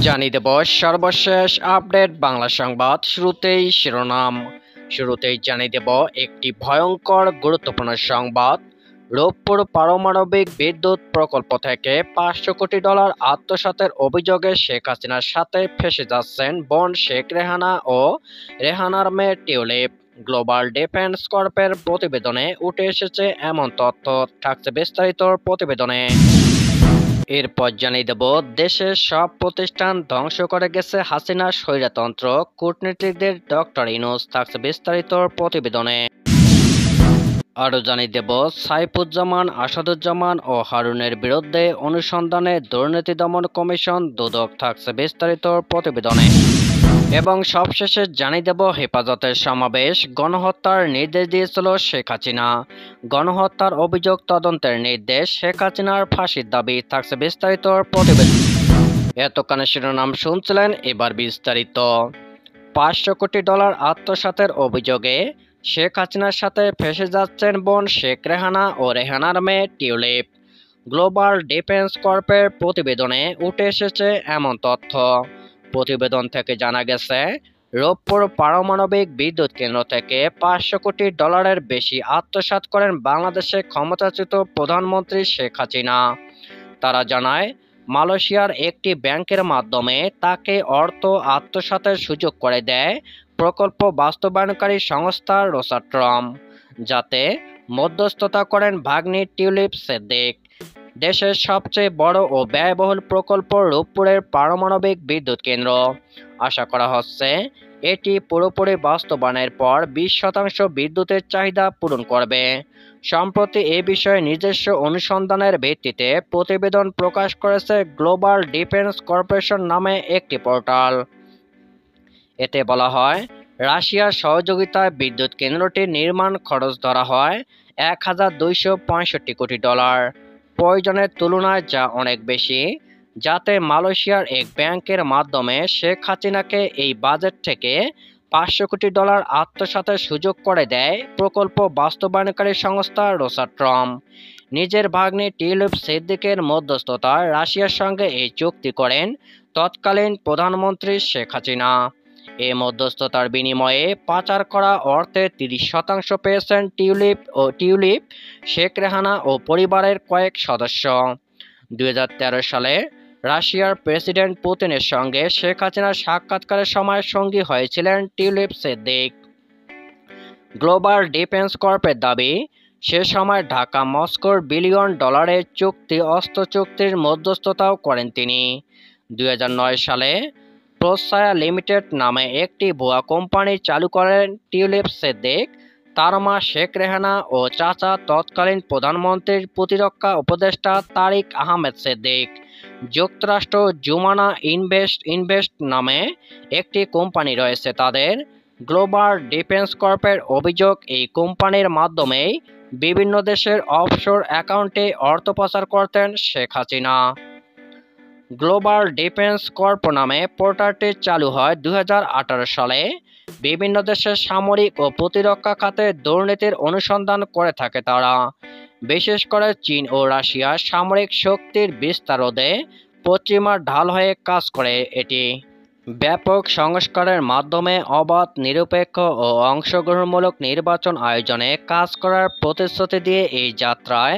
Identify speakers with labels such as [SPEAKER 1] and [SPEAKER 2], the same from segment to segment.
[SPEAKER 1] জানিয়ে দেব সর্বশেষ আপডেট বাংলা সংবাদ। শুরুতেই জানিয়ে দেব একটি ভয়ঙ্কর গুরুত্বপূর্ণ সংবাদ। রূপপুর পারমাণবিক বিদ্যুৎ প্রকল্প থেকে $500 কোটি আত্মসাতের অভিযোগে শেখ হাসিনার সাথে ফেঁসে যাচ্ছেন বোন শেখ রেহানা ও রেহানার মেয়ে টিউলিপ। গ্লোবাল ডিফেন্স কর্পের প্রতিবেদনে উঠে এসেছে এমন তথ্য, থাকছে বিস্তারিত প্রতিবেদনে। এরপর জানিয়ে দেব দেশের সব প্রতিষ্ঠান ধ্বংস করে গেছে হাসিনার স্বৈরতন্ত্র, কূটনীতিকদের ডক্টর ইউনূস, থাকছে বিস্তারিত প্রতিবেদনে। আরও জানিয়ে দেব সাইফুজ্জামান, আসাদুজ্জামান ও হারুনের বিরুদ্ধে অনুসন্ধানে দুর্নীতি দমন কমিশন দুদক, থাকছে বিস্তারিত প্রতিবেদনে। এবং সবশেষে জানিয়ে দেব হেফাজতের সমাবেশ, গণহত্যার নির্দেশ দিয়েছিল শেখ হাসিনা। গণহত্যার অভিযোগ তদন্তের নির্দেশ, শেখ হাসিনার ফাঁসির দাবি, থাকছে বিস্তারিত প্রতিবেদন। এতক্ষণে শিরোনাম শুনছিলেন, এবার বিস্তারিত। $500 কোটি আত্মসাতের অভিযোগে শেখ হাসিনার সাথে ফেঁসে যাচ্ছেন বোন শেখ রেহানা ও রেহানার মেয়ে টিউলিপ। গ্লোবাল ডিফেন্স কর্পের প্রতিবেদনে উঠে এসেছে এমন তথ্য। প্রতিবেদন থেকে জানা গেছে, রূপপুর পারমাণবিক বিদ্যুৎ কেন্দ্র থেকে $500 কোটি বেশি আত্মসাৎ করেন বাংলাদেশে ক্ষমতাচ্যুত প্রধানমন্ত্রী শেখ হাসিনা। তারা জানায়, মালয়েশিয়ার একটি ব্যাংকের মাধ্যমে তাকে অর্থ আত্মসাতের সুযোগ করে দেয় প্রকল্প বাস্তবায়নকারী সংস্থা রোসাট্রম, যাতে মধ্যস্থতা করেন ভাগ্নি টিউলিপ সিদ্দিক। দেশের সবচেয়ে বড় ও ব্যয়বহুল প্রকল্প রূপপুরের পারমাণবিক বিদ্যুৎ কেন্দ্র। আশা করা হচ্ছে এটি পুরোপুরি বাস্তবায়নের পর 20% বিদ্যুতের চাহিদা পূরণ করবে। সম্প্রতি এ বিষয়ে নিজস্ব অনুসন্ধানের ভিত্তিতে প্রতিবেদন প্রকাশ করেছে গ্লোবাল ডিফেন্স কর্পোরেশন নামে একটি পোর্টাল। এতে বলা হয়, রাশিয়ার সহযোগিতায় বিদ্যুৎ কেন্দ্রটির নির্মাণ খরচ ধরা হয় $1,265 কোটি, প্রয়োজনের তুলনায় যা অনেক বেশি, যাতে মালয়েশিয়ার এক ব্যাংকের মাধ্যমে শেখ হাসিনাকে এই বাজেট থেকে $500 কোটি আত্মসাতের সুযোগ করে দেয় প্রকল্প বাস্তবায়নকারী সংস্থা রোসাট্রম। নিজের ভাগ্নে টিউলিপ সিদ্দিকের মধ্যস্থতায় রাশিয়ার সঙ্গে এই চুক্তি করেন তৎকালীন প্রধানমন্ত্রী শেখ হাসিনা। এই মধ্যস্থতার বিনিময়ে পাচার করা অর্থের 30% পেয়েছেন টিউলিপ, শেখ রেহানা ও পরিবারের কয়েক সদস্য। 2013 সালে রাশিয়ার প্রেসিডেন্ট পুতিনের সঙ্গে শেখ হাসিনার সাক্ষাৎকারের সময় সঙ্গী হয়েছিলেন টিউলিপ সিদ্দিক। গ্লোবাল ডিফেন্স কর্পের দাবি, সে সময় ঢাকা মস্কোর $1 বিলিয়ন চুক্তি অস্ত্র চুক্তির মধ্যস্থতাও করেন তিনি। 2009 সালে প্রসায়া লিমিটেড নামে একটি ভুয়া কোম্পানি চালু করেন টিউলিপ সিদ্দিক, তার মা শেখ রেহানা ও চাচা তৎকালীন প্রধানমন্ত্রীর প্রতিরক্ষা উপদেষ্টা তারিক আহমেদ সিদ্দিক। যুক্তরাষ্ট্র জুমানা ইনভেস্ট নামে একটি কোম্পানি রয়েছে তাদের। গ্লোবাল ডিফেন্স কর্পের অভিযোগ, এই কোম্পানির মাধ্যমেই বিভিন্ন দেশের অফশোর অ্যাকাউন্টে অর্থ পাচার করতেন Sheikh Hasina. Global defence corp নামে পোর্টালটি চালু হয় 2018 সালে। বিভিন্ন দেশের সামরিক ও প্রতিরক্ষা খাতে দুর্নীতির অনুসন্ধান করে থাকে তারা। বিশেষ করে চীন ও রাশিয়ার সামরিক শক্তির বিস্তার রোধে পশ্চিমার ঢাল হয়ে কাজ করে এটি। ব্যাপক সংস্কারের মাধ্যমে অবাধ, নিরপেক্ষ ও অংশগ্রহণমূলক নির্বাচন আয়োজনে কাজ করার প্রতিশ্রুতি দিয়ে এই যাত্রায়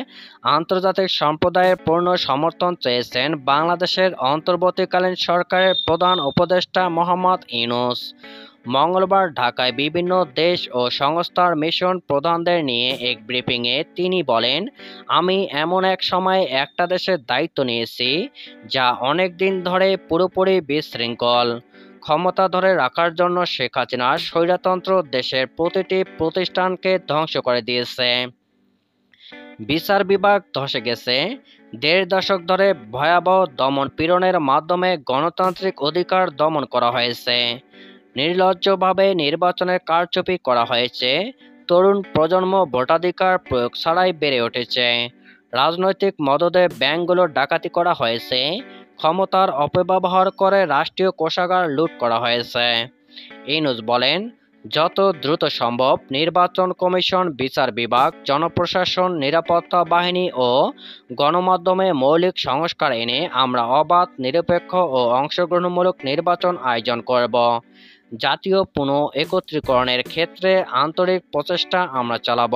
[SPEAKER 1] আন্তর্জাতিক সম্প্রদায়ের পূর্ণ সমর্থন চেয়েছেন বাংলাদেশের অন্তর্বর্তীকালীন সরকারের প্রধান উপদেষ্টা মোহাম্মদ ইউনূস। মঙ্গলবার ঢাকায় বিভিন্ন দেশ ও সংস্থার মিশন প্রধানদের নিয়ে এক ব্রিফিংয়ে তিনি বলেন, আমি এমন এক সময়ে একটা দেশের দায়িত্ব নিয়েছি যা অনেক দিন ধরে পুরোপুরি বিশৃঙ্খল। ক্ষমতা ধরে রাখার জন্য শেখ হাসিনার স্বৈরতন্ত্র দেশের প্রতিটি প্রতিষ্ঠানকে ধ্বংস করে দিয়েছে। বিচার বিভাগ ধসে গেছে। 1.5 দশক ধরে ভয়াবহ দমন পীড়নের মাধ্যমে গণতান্ত্রিক অধিকার দমন করা হয়েছে। নির্লজ্জভাবে নির্বাচনের কারচুপি করা হয়েছে। তরুণ প্রজন্ম ভোটাধিকার প্রয়োগ ছাড়াই বেড়ে উঠেছে। রাজনৈতিক মদদে ব্যাংকগুলো ডাকাতি করা হয়েছে। ক্ষমতার অপব্যবহার করে রাষ্ট্রীয় কোষাগার লুট করা হয়েছে। ইউনূস বলেন, যত দ্রুত সম্ভব নির্বাচন কমিশন, বিচার বিভাগ, জনপ্রশাসন, নিরাপত্তা বাহিনী ও গণমাধ্যমে মৌলিক সংস্কার এনে আমরা অবাধ, নিরপেক্ষ ও অংশগ্রহণমূলক নির্বাচন আয়োজন করব। জাতীয় পুনঃ একত্রীকরণের ক্ষেত্রে আন্তরিক প্রচেষ্টা আমরা চালাব।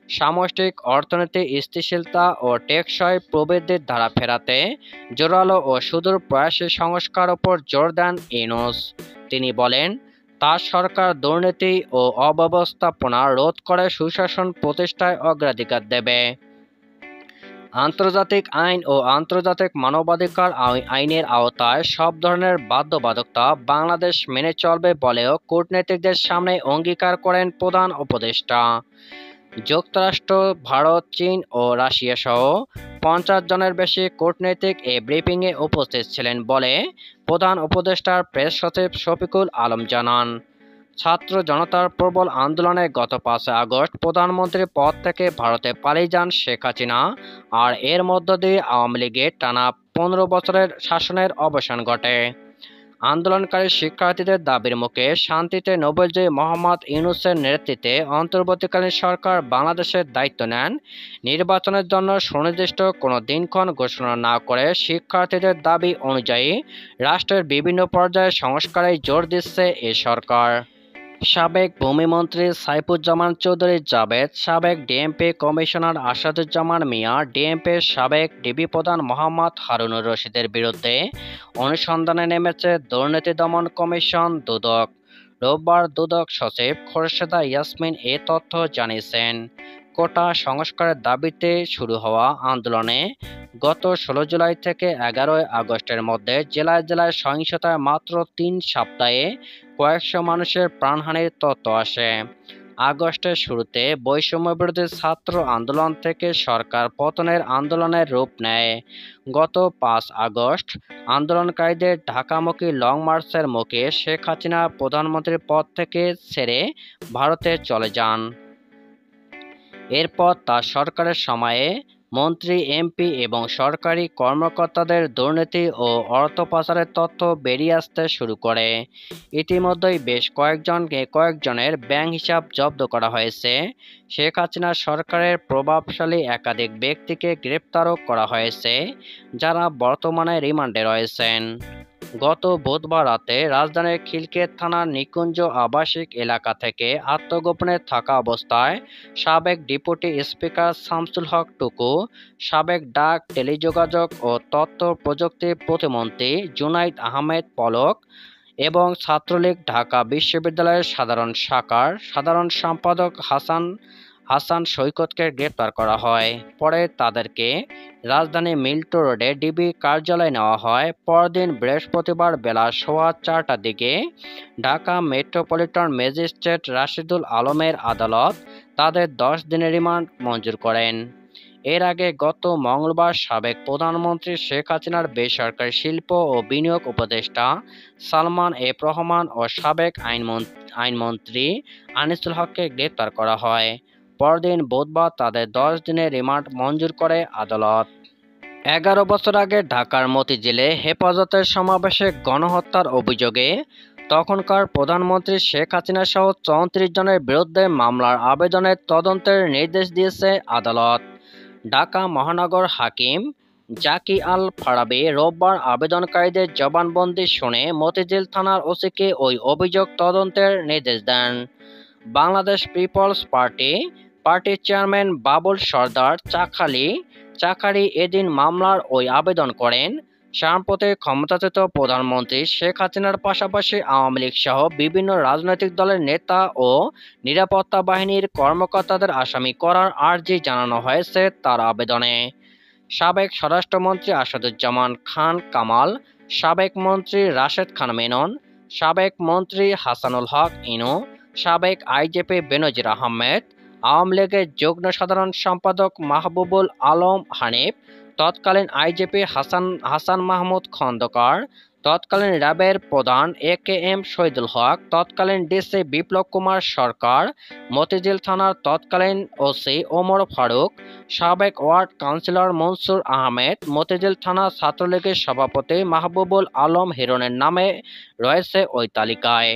[SPEAKER 1] সামষ্টিক অর্থনীতি স্থিতিশীলতা ও টেকসই প্রবৃদ্ধির ধারা ফেরাতে জোরালো ও সুদূর প্রয়াসী সংস্কার উপর জোর দেন ইউনূস। তিনি বলেন, তার সরকার দুর্নীতি ও অব্যবস্থাপনা রোধ করে সুশাসন প্রতিষ্ঠায় অগ্রাধিকার দেবে। আন্তর্জাতিক আইন ও আন্তর্জাতিক মানবাধিকার আইনের আওতায় সব ধরনের বাধ্যবাধকতা বাংলাদেশ মেনে চলবে বলেও কূটনীতিকদের সামনে অঙ্গীকার করেন প্রধান উপদেষ্টা। যুক্তরাষ্ট্র, ভারত, চীন ও রাশিয়া সহ 50 জনের বেশি কূটনীতিক এ ব্রিফিংয়ে উপস্থিত ছিলেন বলে প্রধান উপদেষ্টার প্রেস সচিব শফিকুল আলম জানান। ছাত্র জনতার প্রবল আন্দোলনে গত 5 আগস্ট প্রধানমন্ত্রীর পদ থেকে ভারতে পালিয়ে যান শেখ হাসিনা, আর এর মধ্য দিয়ে আওয়ামী লীগের টানা 15 বছরের শাসনের অবসান ঘটে। আন্দোলনকারী শিক্ষার্থীদের দাবির মুখে শান্তিতে নোবেলজয়ী মোহাম্মদ ইউনূসের নেতৃত্বে অন্তর্বর্তীকালীন সরকার বাংলাদেশের দায়িত্ব নেন। নির্বাচনের জন্য সুনির্দিষ্ট কোনো দিনক্ষণ ঘোষণা না করে শিক্ষার্থীদের দাবি অনুযায়ী রাষ্ট্রের বিভিন্ন পর্যায়ে সংস্কারে জোর দিচ্ছে এ সরকার। সাবেক ভূমিমন্ত্রী সাইফুজ্জামান চৌধুরী জাবেদ, সাবেক ডিএমপি কমিশনার আসাদুজ্জামান মিয়া, ডিএমপির সাবেক ডিবি প্রধান মোহাম্মদ হারুনুর রশিদের বিরুদ্ধে অনুসন্ধানে নেমেছে দুর্নীতি দমন কমিশন দুদক। রোববার দুদক সচিব খোরশেদা ইয়াসমিন এ তথ্য জানিয়েছেন। কোটা সংস্কারের দাবিতে শুরু হওয়া আন্দোলনে গত 16 জুলাই থেকে 11 আগস্টের মধ্যে জেলায় জেলায় সহিংসতায় মাত্র 3 সপ্তাহে কয়েকশো মানুষের প্রাণহানির তথ্য আসে। আগস্টের শুরুতে বৈষম্যবিরোধী ছাত্র আন্দোলন থেকে সরকার পতনের আন্দোলনের রূপ নেয়। গত 5 আগস্ট আন্দোলনকারীদের ঢাকামুখী লং মার্চের মুখে শেখ হাসিনা প্রধানমন্ত্রীর পদ থেকে ছেড়ে ভারতে চলে যান। এরপর তার সরকারের সময়ে মন্ত্রী, এমপি এবং সরকারি কর্মকর্তাদের দুর্নীতি ও অর্থ পাচারের তথ্য বেরিয়ে আসতে শুরু করে। ইতিমধ্যেই বেশ কয়েকজনের ব্যাংক হিসাব জব্দ করা হয়েছে। শেখ হাসিনা সরকারের প্রভাবশালী একাধিক ব্যক্তিকে গ্রেপ্তারও করা হয়েছে, যারা বর্তমানে রিমান্ডে রয়েছেন। গত বুধবার রাতে রাজধানীর খিলক্ষেত থানার নিকুঞ্জ আবাসিক এলাকা থেকে আত্মগোপনে থাকা অবস্থায় সাবেক ডেপুটি স্পিকার শামসুল হক টুকু, সাবেক ডাক, টেলিযোগাযোগ ও তথ্য প্রযুক্তি প্রতিমন্ত্রী জুনাইদ আহমেদ পলক এবং ছাত্রলীগ ঢাকা বিশ্ববিদ্যালয়ের সাধারণ শাখার সাধারণ সম্পাদক হাসান সৈকতকে গ্রেপ্তার করা হয়। পরে তাদেরকে রাজধানী মিল্টো রোডে ডিবি কার্যালয়ে নেওয়া হয়। পরদিন বৃহস্পতিবার বেলা 4:15টার দিকে ঢাকা মেট্রোপলিটন ম্যাজিস্ট্রেট রাশিদুল আলমের আদালত তাদের 10 দিনের রিমান্ড মঞ্জুর করেন। এর আগে গত মঙ্গলবার সাবেক প্রধানমন্ত্রী শেখ হাসিনার বেসরকারি শিল্প ও বিনিয়োগ উপদেষ্টা সালমান এফ রহমান ও সাবেক আইনমন্ত্রী আনিসুল হককে গ্রেপ্তার করা হয়। পরদিন বুধবার তাদের 10 দিনের রিমান্ড মঞ্জুর করে আদালত। 11 বছর আগে ঢাকার মতিঝিলে হেফাজতের সমাবেশে গণহত্যার অভিযোগে তখনকার প্রধানমন্ত্রী শেখ হাসিনা সহ 34 জনের বিরুদ্ধে মামলার আবেদনের তদন্তের নির্দেশ দিয়েছে আদালত। ঢাকা মহানগর হাকিম জাকি আল ফারাবী রোববার আবেদনকারীদের জবানবন্দি শুনে মতিঝিল থানার ওসিকে ওই অভিযোগ তদন্তের নির্দেশ দেন। বাংলাদেশ পিপলস পার্টির চেয়ারম্যান বাবুল সরদার চাকারি এদিন মামলার ওই আবেদন করেন। সাম্প্রতিক ক্ষমতাচ্যুত প্রধানমন্ত্রী শেখ হাসিনার পাশাপাশি আওয়ামী লীগ সহ বিভিন্ন রাজনৈতিক দলের নেতা ও নিরাপত্তা বাহিনীর কর্মকর্তাদের আসামি করার আর্জি জানানো হয়েছে তার আবেদনে। সাবেক স্বরাষ্ট্রমন্ত্রী আসাদুজ্জামান খান কামাল, সাবেক মন্ত্রী রাশেদ খান মেনন, সাবেক মন্ত্রী হাসানুল হক ইনু, সাবেক আইজিপি বেনজির আহমেদ, আওয়ামী লীগের যুগ্ম সাধারণ সম্পাদক মাহবুবুল আলম হানিফ, তৎকালীন আইজিপি হাসান মাহমুদ খন্দকার, তৎকালীন র্যাবের প্রধান একেএম শহীদুল হক, তৎকালীন ডিসি বিপ্লব কুমার সরকার, মতিঝিল থানার তৎকালীন ওসি ওমর ফারুক, সাবেক ওয়ার্ড কাউন্সিলর মনসুর আহমেদ, মতিঝিল থানা ছাত্রলীগের সভাপতি মাহবুবুল আলম হিরণের নামে রয়েছে ওই তালিকায়।